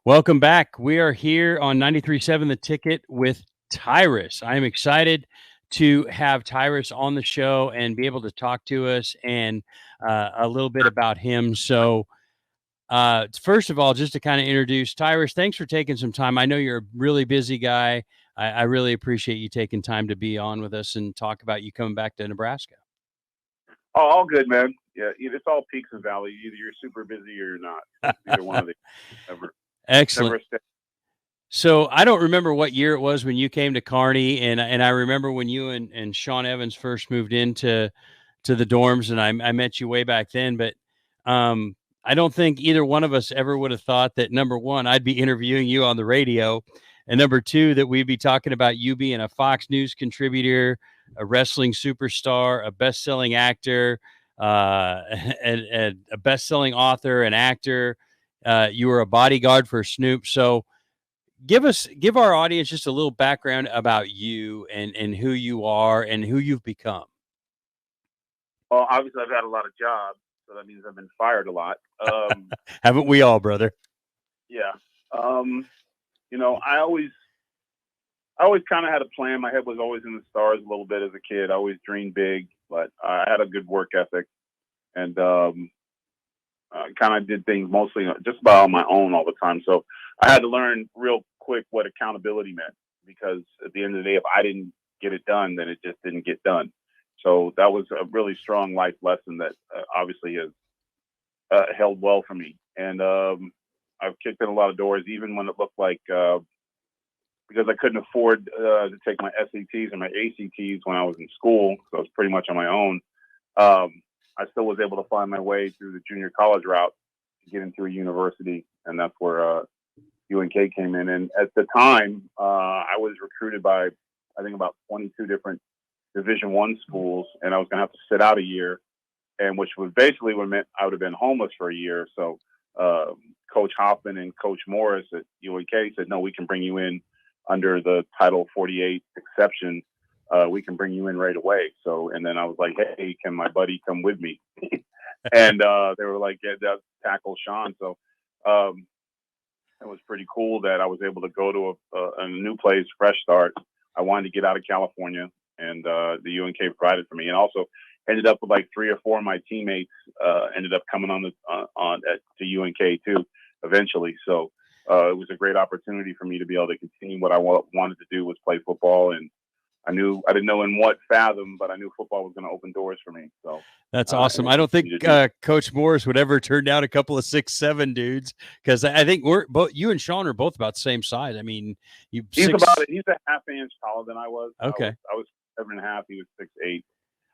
Welcome back. We are here on 93.7 The Ticket with Tyrus. I am excited to have Tyrus on the show and be able to talk to us and a little bit about him. So, first of all, just to kind of introduce Tyrus, thanks for taking some time. I know you're a really busy guy. I really appreciate you taking time to be on with us and talk about you coming back to Nebraska. Oh, all good, man. Yeah, it's all peaks and valleys. Either you're super busy or you're not. It's either one of the never, Excellent. never. So I don't remember what year it was when you came to Kearney, and I remember when you and Sean Evans first moved into the dorms, and I met you way back then. But I don't think either one of us ever would have thought that, number one, I'd be interviewing you on the radio, and number two, that we'd be talking about you being a Fox News contributor, a wrestling superstar, a best-selling actor, and a best-selling author, an actor. You were a bodyguard for Snoop, so give our audience just a little background about you and who you are and who you've become. Well, obviously, I've had a lot of jobs, so that means I've been fired a lot. Haven't we all, brother? Yeah. I always kind of had a plan. My head was always in the stars a little bit as a kid. I always dreamed big, but I had a good work ethic, and kind of did things mostly just about on my own all the time. So I had to learn real quick what accountability meant, because at the end of the day, if I didn't get it done, then it just didn't get done. So that was a really strong life lesson that obviously has held well for me. And I've kicked in a lot of doors, even when it looked like, because I couldn't afford to take my SATs and my ACTs when I was in school, so I was pretty much on my own. I still was able to find my way through the junior college route to get into a university, and that's where UNK came in. And at the time, I was recruited by, I think, about 22 different Division I schools, and I was going to have to sit out a year, and which was basically what meant I would have been homeless for a year. So Coach Hoffman and Coach Morris at UNK said, no, we can bring you in under the Title 48 exception. We can bring you in right away. So, and then I was like, hey, can my buddy come with me? And they were like, yeah, that tackle Sean. So it was pretty cool that I was able to go to a new place, fresh start. I wanted to get out of California, and the UNK provided for me, and also ended up with like 3 or 4 of my teammates ended up coming to UNK too eventually. So it was a great opportunity for me to be able to continue what I wanted to do, was play football. And I didn't know in what fathom, but I knew football was going to open doors for me. So that's awesome. I don't think Coach Morris would ever turn down a couple of 6'7" dudes, because I think you and Sean are both about the same size. I mean, he's a half inch taller than I was. Okay, I was 7.5. He was 6'8".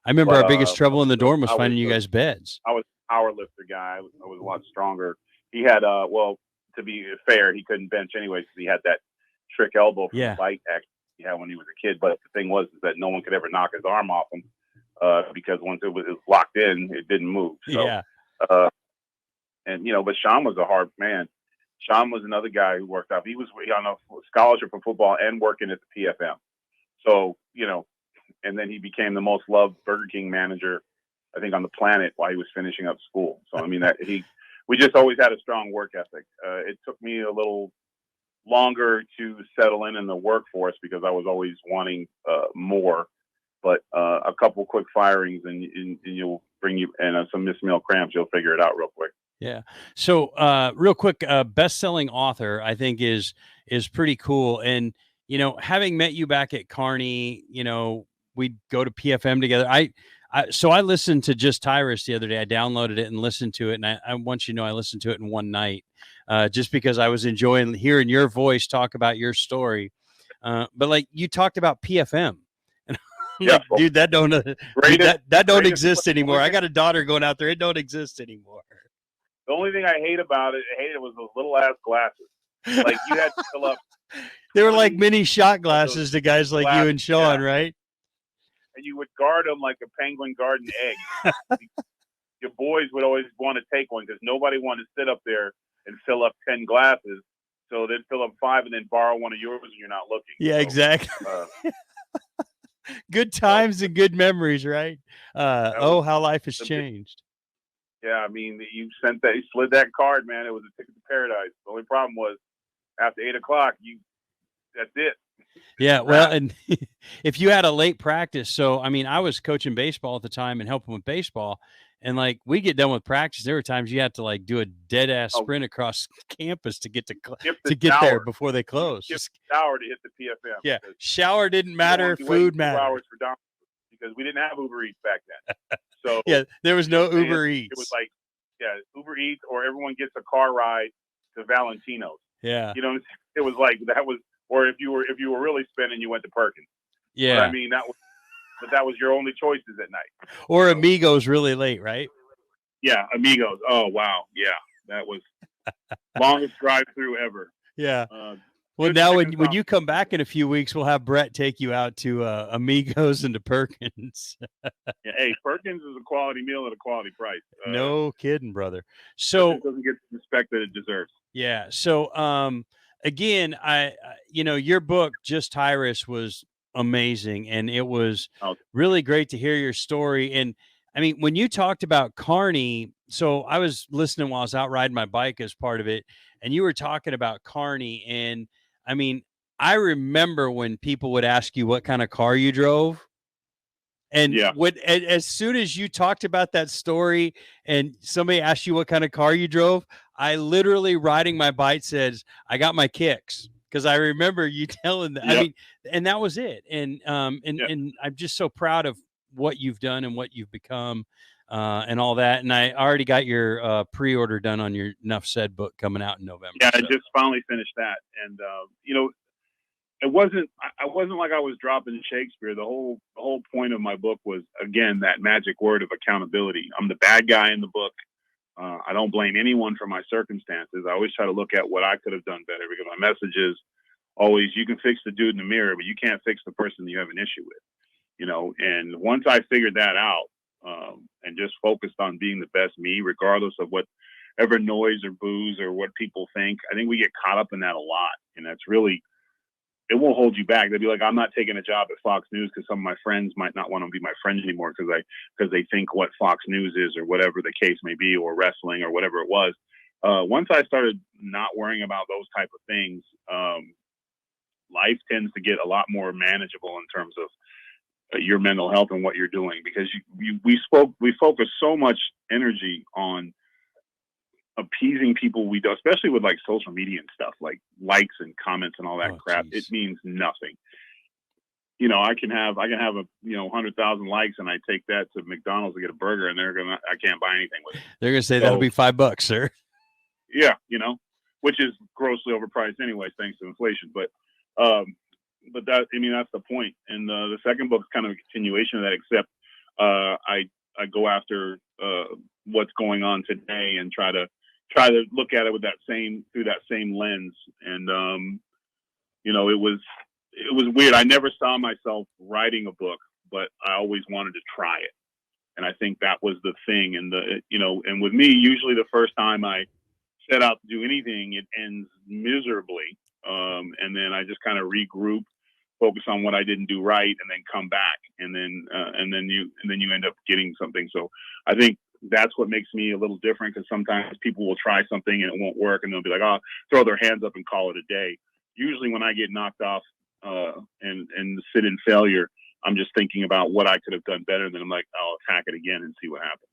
I remember our biggest trouble in the dorm was finding you guys beds. I was a power lifter guy. I was a lot stronger. He had to be fair, he couldn't bench anyway because he had that trick elbow from the bike act he had when he was a kid. But the thing was is that no one could ever knock his arm off him because once it was locked in, it didn't move. So, but Sean was a hard man. Sean was another guy who worked out. He was on a scholarship for football and working at the PFM. So, and then he became the most loved Burger King manager, I think, on the planet while he was finishing up school. So, I mean, we just always had a strong work ethic. It took me a little longer to settle in the workforce because I was always wanting more. But a couple quick firings and you'll bring you and some missed meal cramps, you'll figure it out real quick. Yeah. So real quick, best-selling author, I think is pretty cool. And, having met you back at Kearney, we'd go to PFM together. So I listened to Just Tyrus the other day. I downloaded it and listened to it. And I want you to know I listened to it in one night just because I was enjoying hearing your voice talk about your story. But like you talked about PFM. And I'm like, dude, that don't exist anymore. I got a daughter going out there. It don't exist anymore. The only thing I hated was those little ass glasses. Like you had to fill up. They were like mini shot glasses to guys like you and Sean, right? And you would guard them like a penguin guarding eggs. Your boys would always want to take one because nobody wanted to sit up there and fill up 10 glasses. So they'd fill up 5 and then borrow one of yours when you're not looking. Yeah, so, exactly. Good times and good memories, right? How life has changed. Yeah, I mean, you slid that card, man. It was a ticket to paradise. The only problem was after 8 o'clock, that's it. Yeah, well, and if you had a late practice, so I mean, I was coaching baseball at the time and helping with baseball, and like we get done with practice, there were times you had to like do a dead ass sprint across campus to get there before they closed. Skip the shower to hit the PFM. Yeah, shower didn't matter, food mattered. 2 hours for Domino's because we didn't have Uber Eats back then. So yeah, there was no Uber Eats. It was like Uber Eats or everyone gets a car ride to Valentino's. Yeah, you know, it was like that was. Or if you were really spinning, you went to Perkins. Yeah, but, I mean that was your only choices at night. Or Amigos really late, right? Yeah, Amigos. Oh wow, yeah, that was longest drive-through ever. Yeah. Well, now when you come back in a few weeks, we'll have Brett take you out to Amigos and to Perkins. Yeah, hey, Perkins is a quality meal at a quality price. No kidding, brother. So it doesn't get the respect that it deserves. Yeah. So again, I your book, Just Tyrus, was amazing, and it was really great to hear your story. And I mean, when you talked about Kearney, so I was listening while I was out riding my bike as part of it, and you were talking about Kearney, and I mean, I remember when people would ask you what kind of car you drove. And as soon as you talked about that story and somebody asked you what kind of car you drove, I literally riding my bike says, I got my kicks. Because I remember you telling that. I mean, and that was it. And and I'm just so proud of what you've done and what you've become and all that. And I already got your pre-order done on your Enough Said book coming out in November. Yeah, I just finally finished that. And I wasn't like I was dropping Shakespeare. The whole point of my book was, again, that magic word of accountability. I'm the bad guy in the book. I don't blame anyone for my circumstances. I always try to look at what I could have done better, because my message is always, you can fix the dude in the mirror, but you can't fix the person you have an issue with, and once I figured that out, and just focused on being the best me, regardless of whatever noise or boos or what people think, I think we get caught up in that a lot. And that's really, it won't hold you back. They'd be like, I'm not taking a job at Fox News because some of my friends might not want to be my friends anymore because they think what Fox News is, or whatever the case may be, or wrestling or whatever it was. Once I started not worrying about those type of things, life tends to get a lot more manageable in terms of your mental health and what you're doing, because we focus so much energy on appeasing people we do, especially with like social media and stuff, like likes and comments and all that crap. Geez. It means nothing. I can have 100,000 likes, and I take that to McDonald's to get a burger, and I can't buy anything with it. They're gonna say that'll be $5, sir. Yeah, which is grossly overpriced anyway, thanks to inflation. But that, that's the point. And the second book is kind of a continuation of that, except I go after what's going on today and try to look at it with through that same lens. And it was weird. I never saw myself writing a book, but I always wanted to try it. And I think that was the thing. And and with me, usually the first time I set out to do anything, it ends miserably. And then I just kind of regroup, focus on what I didn't do right, and then come back. And then you end up getting something. So I think that's what makes me a little different, because sometimes people will try something and it won't work, and they'll be like, oh, throw their hands up and call it a day. Usually when I get knocked off and sit in failure, I'm just thinking about what I could have done better. And then I'm like, I'll attack it again and see what happens.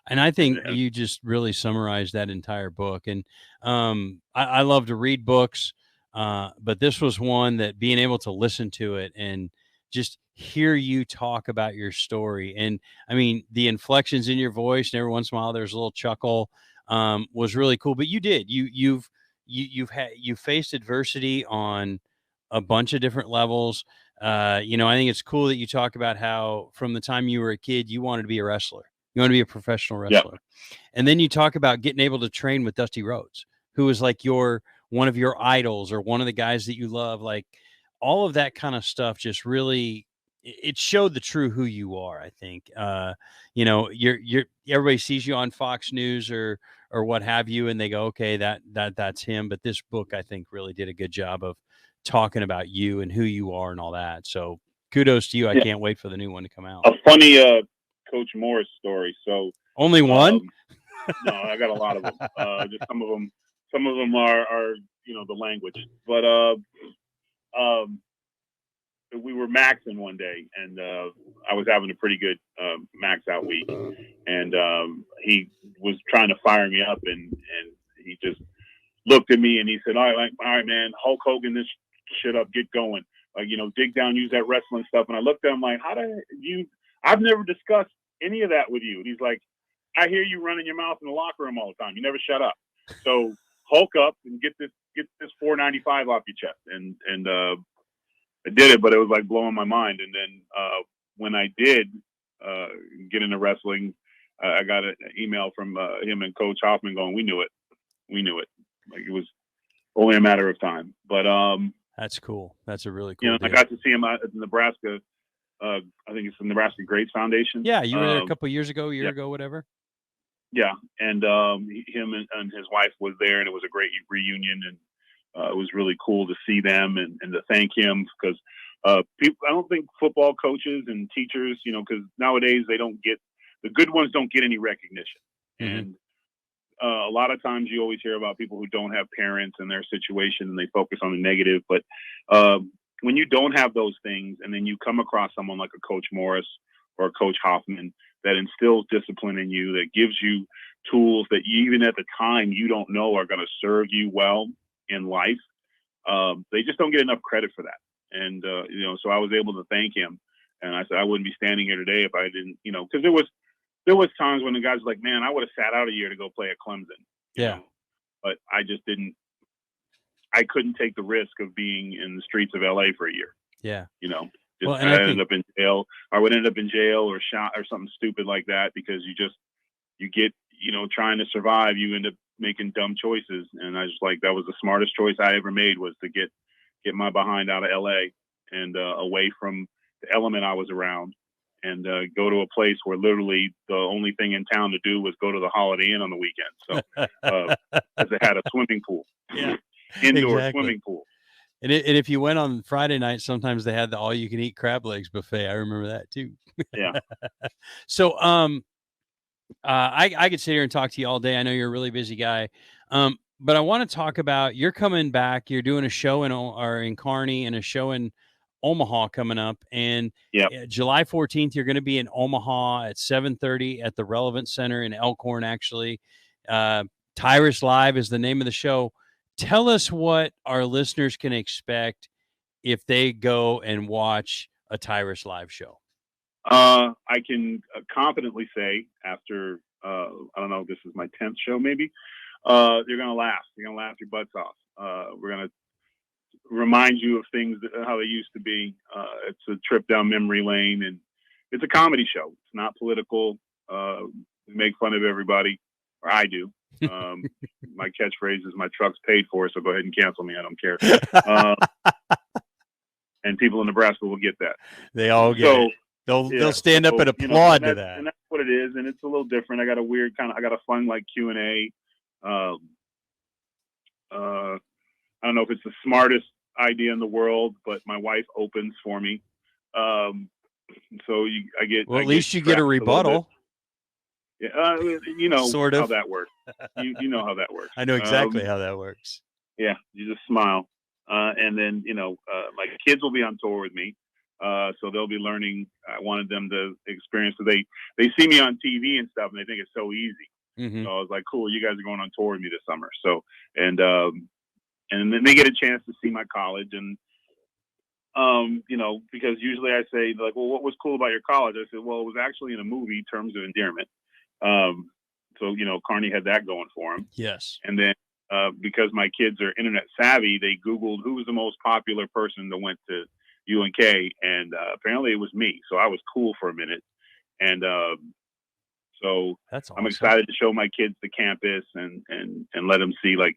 And I think you just really summarized that entire book. And I love to read books, but this was one that, being able to listen to it and just hear you talk about your story, and I mean, the inflections in your voice, and every once in a while there's a little chuckle, was really cool. But you've faced adversity on a bunch of different levels. I think it's cool that you talk about how from the time you were a kid, you wanted to be a wrestler. You want to be a professional wrestler. Yeah. And then you talk about getting able to train with Dusty Rhodes, who is like one of your idols, or one of the guys that you love. Like, all of that kind of stuff just really, it showed the true who you are. I think, you're everybody sees you on Fox News or what have you, and they go, okay, that's him. But this book, I think, really did a good job of talking about you and who you are and all that. So kudos to you. I can't wait for the new one to come out. A funny Coach Morris story. So only one? No, I got a lot of them. Just some some of them are the language, but we were maxing one day, and I was having a pretty good max out week, and he was trying to fire me up, and he just looked at me and he said, all right, man, Hulk Hogan this shit up, get going. Dig down, use that wrestling stuff. And I looked at him like, I've never discussed any of that with you. And he's like, I hear you running your mouth in the locker room all the time. You never shut up. So Hulk up and get this 495 off your chest. And I did it, but it was like blowing my mind. And then when I did get into wrestling, I got an email from him and Coach Hoffman going, we knew it. Like, it was only a matter of time. But that's cool. That's a really cool. I got to see him at Nebraska. I think it's the Nebraska Greats Foundation. Yeah, you were there a couple of years ago, ago, whatever. Yeah, and him and his wife was there, and it was a great reunion, and it was really cool to see them and to thank him, because people, I don't think football coaches and teachers, because nowadays the good ones don't get any recognition. Mm-hmm. And a lot of times you always hear about people who don't have parents in their situation and they focus on the negative. But when you don't have those things, and then you come across someone like a Coach Morris or a Coach Hoffman that instills discipline in you, that gives you tools that even at the time you don't know are going to serve you well in life, they just don't get enough credit for that. And, so I was able to thank him. And I said, I wouldn't be standing here today if I didn't, because there was times when the guys were like, man, I would have sat out a year to go play at Clemson. Yeah. But I just didn't. I couldn't take the risk of being in the streets of LA for a year. Yeah. Well, I ended up in jail. I would end up in jail or shot or something stupid like that, because you get, trying to survive, you end up making dumb choices. And I just that was the smartest choice I ever made, was to get my behind out of LA and away from the element I was around, and go to a place where literally the only thing in town to do was go to the Holiday Inn on the weekend. So, because it had a swimming pool, indoor swimming pool. And if you went on Friday night, sometimes they had the all-you-can-eat crab legs buffet. I remember that too. Yeah. So, I could sit here and talk to you all day. I know you're a really busy guy, but I want to talk about, you're coming back. You're doing a show in Kearney and a show in Omaha coming up, and July 14th you're going to be in Omaha at 7:30 at the Relevant Center in Elkhorn. Actually, Tyrus Live is the name of the show. Tell us what our listeners can expect if they go and watch a Tyrus Live show. I can confidently say, after I don't know, this is my 10th show maybe, you're going to laugh. You're going to laugh your butts off. We're going to remind you of things how they used to be. It's a trip down memory lane, and it's a comedy show. It's not political. We make fun of everybody, or I do. My catchphrase is, my truck's paid for, so go ahead and cancel me. I don't care. And people in Nebraska will get that. They all get it. They'll stand up and applaud to that. And that's what it is. And it's a little different. I got a fun Q&A. I don't know if it's the smartest idea in the world, but my wife opens for me. So I get. Well, at least you get a rebuttal. Yeah, sort of how that works. You know how that works. I know exactly how that works. Yeah, you just smile, and then my kids will be on tour with me, so they'll be learning. I wanted them to experience. So they see me on TV and stuff, and they think it's so easy. Mm-hmm. So I was like, cool, you guys are going on tour with me this summer. So and then they get a chance to see my college, and because usually I say, like, well, what was cool about your college? I said, well, it was actually in a movie, Terms of Endearment. So Kearney had that going for him. Yes. And then because my kids are internet savvy, they Googled who was the most popular person that went to UNK, and apparently it was me. So I was cool for a minute, and so that's awesome. I'm excited to show my kids the campus and let them see, like,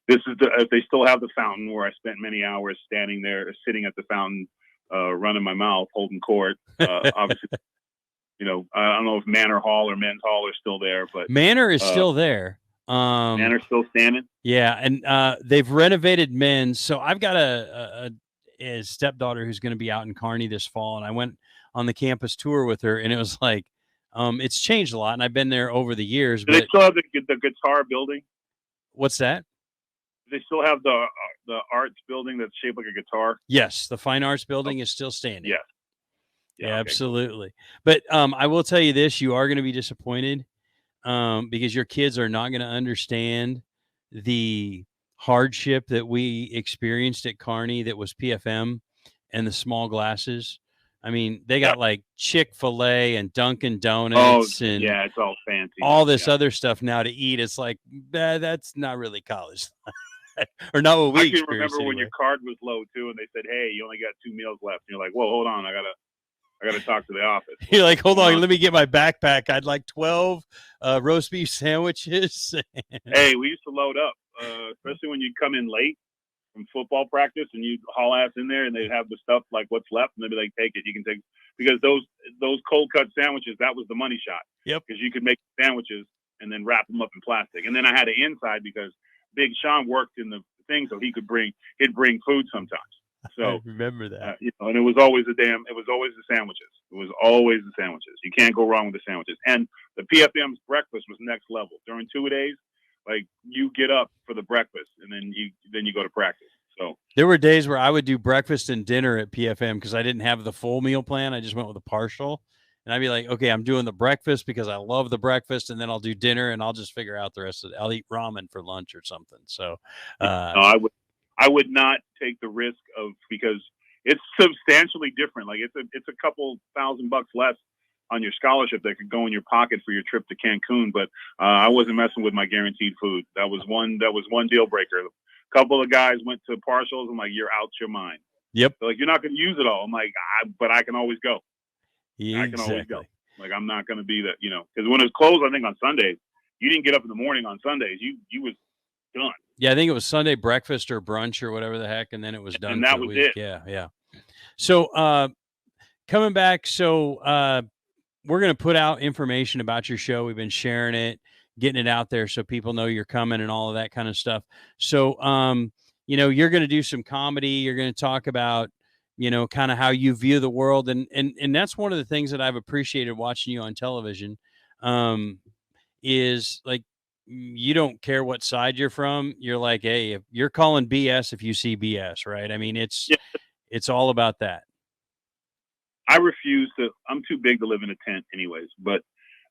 this is if they still have the fountain where I spent many hours standing there, sitting at the fountain, running my mouth, holding court. Obviously, I don't know if Manor Hall or Men's Hall are still there, but Manor is still there. Manor's still standing. Yeah, and they've renovated Men's. So I've got a stepdaughter who's going to be out in Kearney this fall, and I went on the campus tour with her, and it was like, it's changed a lot, and I've been there over the years. Do they still have the guitar building? What's that? they still have the arts building that's shaped like a guitar? Yes, the Fine Arts Building is still standing. Yes. Yeah, Okay, absolutely. Cool. But I will tell you this: you are going to be disappointed because your kids are not going to understand the hardship that we experienced at Kearney. That was PFM and the small glasses. I mean, they got like Chick-fil-A and Dunkin' Donuts and it's all fancy. all this other stuff now to eat. It's like that's not really college, or not what we I can experienced. remember when Anyway. your card was low too, and they said, "Hey, you only got 2 meals left." And you're like, "Well, hold on, I gotta talk to the office." You're like, hold on, let me get my backpack. I'd like 12 roast beef sandwiches. Hey, we used to load up, especially when you'd come in late from football practice and you'd haul ass in there and they'd have the stuff like what's left and they'd be like, take it, you can take, because those cold cut sandwiches, that was the money shot. Yep. Because you could make sandwiches and then wrap them up in plastic. And then I had an inside because Big Sean worked in the thing, so he'd bring food sometimes. So I remember that. And it was always the sandwiches. It was always the sandwiches. You can't go wrong with the sandwiches. And the PFM's breakfast was next level. During 2 days, like you get up for the breakfast and then you go to practice. So there were days where I would do breakfast and dinner at PFM because I didn't have the full meal plan. I just went with a partial. And I'd be like, okay, I'm doing the breakfast because I love the breakfast, and then I'll do dinner and I'll just figure out the rest of it. I'll eat ramen for lunch or something. So no, I would not take the risk of, because it's substantially different. Like it's a couple $1,000 less on your scholarship that could go in your pocket for your trip to Cancun. But I wasn't messing with my guaranteed food. That was one deal breaker. A couple of guys went to partials. I'm like, you're out your mind. Yep. They're like, you're not going to use it all. I'm like, but I can always go. Exactly. I can always go. Like, I'm not going to be that, because when it was closed, I think on Sundays, you didn't get up in the morning on Sundays. You was done. Yeah, I think it was Sunday breakfast or brunch or whatever the heck, and then it was done. And that was it. Yeah. So coming back, we're going to put out information about your show. We've been sharing it, getting it out there so people know you're coming and all of that kind of stuff. So, you're going to do some comedy. You're going to talk about, kind of how you view the world. And that's one of the things that I've appreciated watching you on television, is like, you don't care what side you're from. You're like, hey, if you're calling BS if you see BS, right? I mean, it's all about that. I refuse to. I'm too big to live in a tent, anyways. But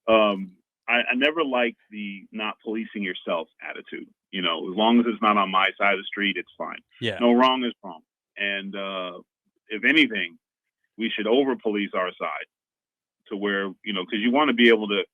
I never liked the not policing yourself attitude. As long as it's not on my side of the street, it's fine. Yeah. No wrong is wrong. And if anything, we should over police our side to where because you want to be able to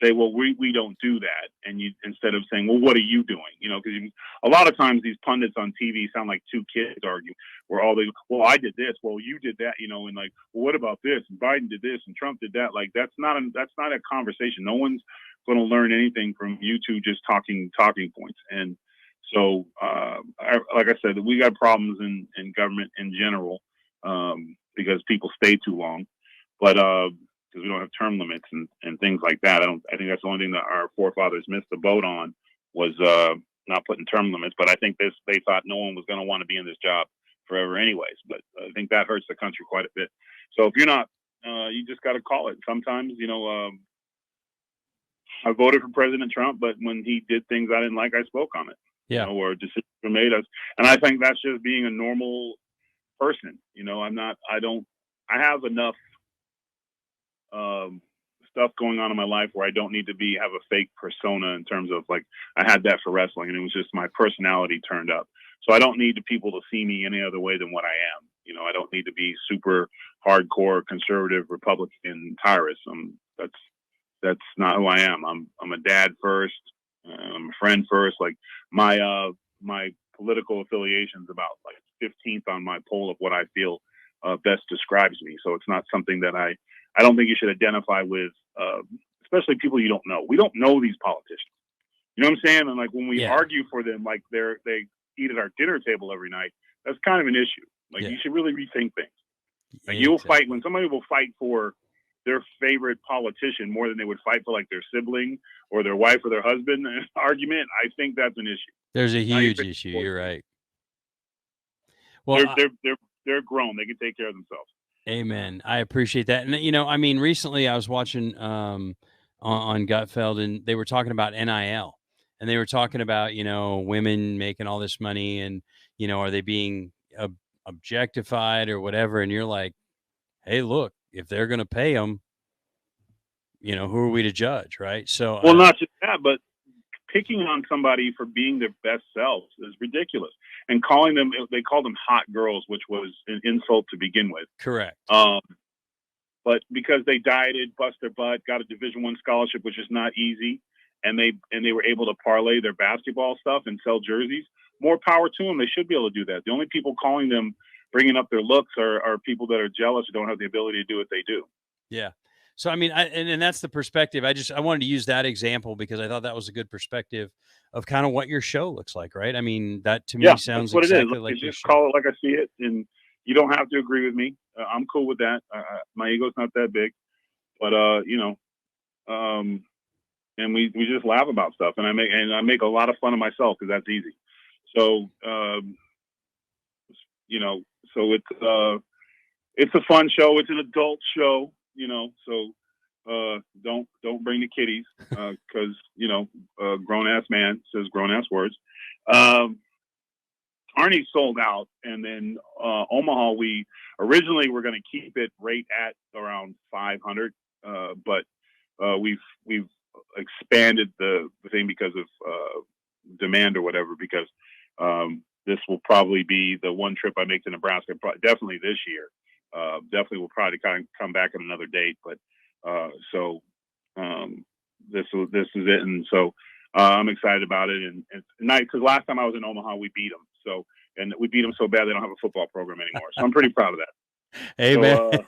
say, well, we don't do that, and you, instead of saying, well, what are you doing? Because a lot of times these pundits on TV sound like two kids arguing, where well, I did this, well, you did that, and like, well, what about this? And Biden did this, and Trump did that. Like, that's not a conversation. No one's going to learn anything from you two just talking points. And so, like I said, we got problems in government in general because people stay too long, but because we don't have term limits and things like that. I think that's the only thing that our forefathers missed the boat on was not putting term limits. But I think they thought no one was going to want to be in this job forever anyways. But I think that hurts the country quite a bit. So if you're not, you just got to call it. Sometimes, I voted for President Trump, but when he did things I didn't like, I spoke on it. Yeah. Or decisions were made. And I think that's just being a normal person. I have enough stuff going on in my life where I don't need to have a fake persona in terms of, like, I had that for wrestling and it was just my personality turned up. So I don't need the people to see me any other way than what I am. I don't need to be super hardcore conservative Republican Tyrus. That's not who I am. I'm a dad first. I'm a friend first. Like my political affiliation's about like 15th on my poll of what I feel best describes me. So it's not something that I don't think you should identify with, especially people you don't know. We don't know these politicians. You know what I'm saying? And like when we argue for them, like they eat at our dinner table every night, that's kind of an issue. Like you should really rethink things. Like you'll fight when somebody will fight for their favorite politician more than they would fight for like their sibling or their wife or their husband argument. I think that's an issue. There's a huge issue. You're right. Well, they're grown. They can take care of themselves. Amen. I appreciate that. And recently I was watching on Gutfeld and they were talking about NIL and they were talking about, women making all this money, and, are they being objectified or whatever? And you're like, hey, look, if they're going to pay them, who are we to judge? Right. So, well, not just that, but picking on somebody for being their best selves is ridiculous. And they called them hot girls, which was an insult to begin with. correct. But because they dieted, bust their butt, got a Division I scholarship, which is not easy, and they were able to parlay their basketball stuff and sell jerseys, more power to them. They should be able to do that. The only people calling them, bringing up their looks, are people that are jealous or don't have the ability to do what they do. Yeah. So, I mean, and that's the perspective. I wanted to use that example because I thought that was a good perspective of kind of what your show looks like, right? I mean, that to me sounds what exactly it is. like your just show. call it like I see it, and you don't have to agree with me. I'm cool with that. My ego's not that big, but and we just laugh about stuff, and I make a lot of fun of myself because that's easy. So so it's a fun show. It's an adult show, so don't bring the kiddies because grown ass man says grown ass words. Arnie sold out, and then Omaha, we originally were going to keep it right at around 500, but we've expanded the thing because of demand or whatever. Because this will probably be the one trip I make to Nebraska, definitely this year. Definitely will probably kind of come back at another date, but this is it, and so I'm excited about it. And it's nice because last time I was in Omaha, we beat them. And we beat them so bad they don't have a football program anymore. So I'm pretty proud of that. Hey, so, man.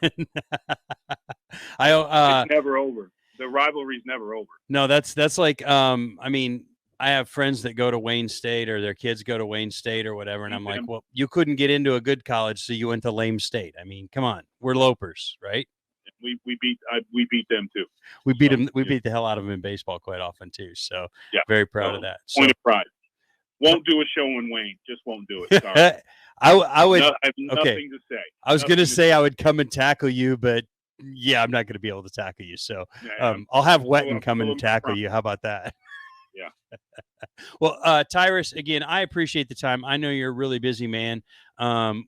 It's never over. The rivalry's never over. No, that's like, I mean, I have friends that go to Wayne State, or their kids go to Wayne State or whatever. And I'm like, well, you couldn't get into a good college, so you went to lame State. I mean, come on, we're lopers, right? We beat them too. We beat them. We beat the hell out of them in baseball quite often too. So very proud of that. Point of pride. Won't do a show in Wayne. Just won't do it. Sorry. I would. I have nothing to say. I was going to say I would come and tackle you, but yeah, I'm not going to be able to tackle you. So I'll have Wetton come and tackle you. How about that? Yeah. Well, Tyrus, again, I appreciate the time. I know you're a really busy man.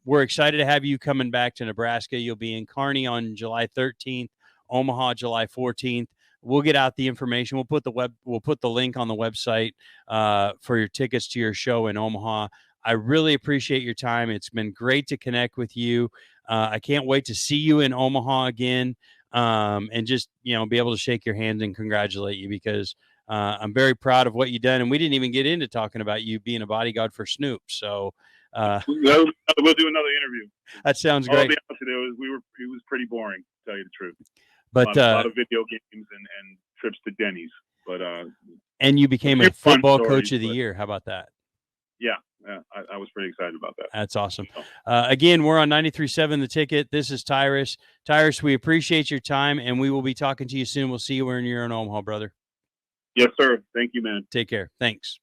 We're excited to have you coming back to Nebraska. You'll be in Kearney on July 13th, Omaha July 14th. We'll get out the information. We'll put the link on the website for your tickets to your show in Omaha. I really appreciate your time. It's been great to connect with you. I can't wait to see you in Omaha again, and just be able to shake your hand and congratulate you, because I'm very proud of what you've done. And we didn't even get into talking about you being a bodyguard for Snoop. So we'll do another interview. That sounds great. I'll be honest with you, it was pretty boring, to tell you the truth. But a lot of video games and trips to Denny's. But and you became a football coach of the year. How about that? Yeah, I was pretty excited about that. That's awesome. Again, we're on 93.7 The Ticket. This is Tyrus. Tyrus, we appreciate your time, and we will be talking to you soon. We'll see you when you're in Omaha, brother. Yes, sir. Thank you, man. Take care. Thanks.